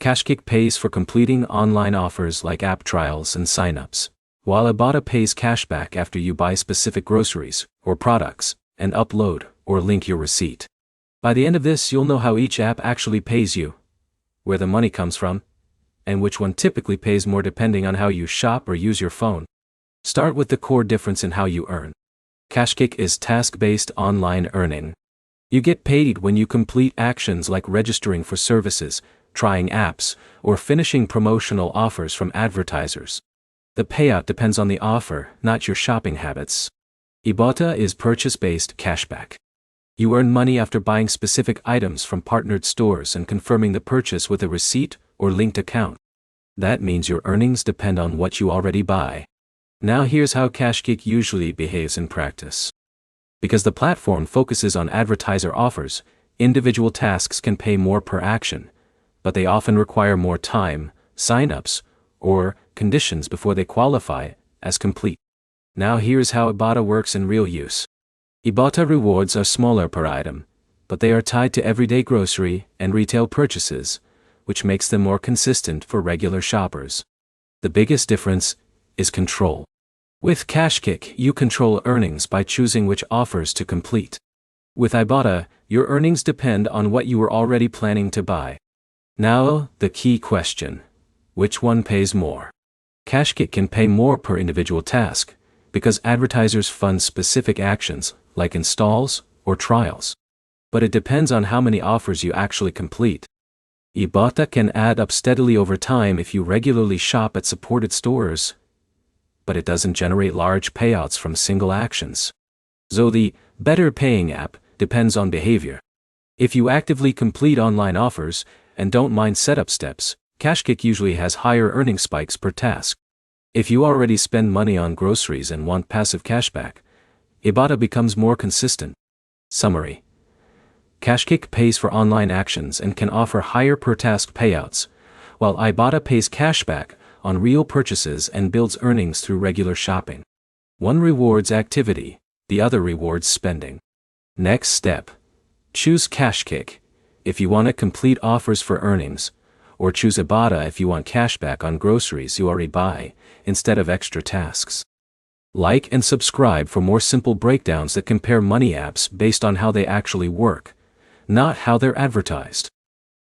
KashKick pays for completing online offers like app trials and signups, while Ibotta pays cashback after you buy specific groceries or products and upload or link your receipt. By the end of this, you'll know how each app actually pays you, where the money comes from, and which one typically pays more depending on how you shop or use your phone. Start with the core difference in how you earn. KashKick is task-based online earning. You get paid when you complete actions like registering for services, trying apps, or finishing promotional offers from advertisers. The payout depends on the offer, not your shopping habits. Ibotta is purchase-based cashback. You earn money after buying specific items from partnered stores and confirming the purchase with a receipt or linked account. That means your earnings depend on what you already buy. Now here's how KashKick usually behaves in practice. Because the platform focuses on advertiser offers, individual tasks can pay more per action, but they often require more time, signups, or conditions before they qualify as complete. Now here's how Ibotta works in real use. Ibotta rewards are smaller per item, but they are tied to everyday grocery and retail purchases, which makes them more consistent for regular shoppers. The biggest difference is control. With KashKick, you control earnings by choosing which offers to complete. With Ibotta, your earnings depend on what you were already planning to buy. Now, the key question: which one pays more? KashKick can pay more per individual task, because advertisers fund specific actions, like installs or trials. But it depends on how many offers you actually complete. Ibotta can add up steadily over time if you regularly shop at supported stores, but it doesn't generate large payouts from single actions. So the better paying app depends on behavior. If you actively complete online offers and don't mind setup steps, KashKick usually has higher earning spikes per task. If you already spend money on groceries and want passive cashback, Ibotta becomes more consistent. Summary: KashKick pays for online actions and can offer higher per task payouts, while Ibotta pays cashback on real purchases and builds earnings through regular shopping. One rewards activity, the other rewards spending. Next step: choose KashKick if you want to complete offers for earnings, or choose Ibotta if you want cashback on groceries you already buy, instead of extra tasks. Like and subscribe for more simple breakdowns that compare money apps based on how they actually work, not how they're advertised.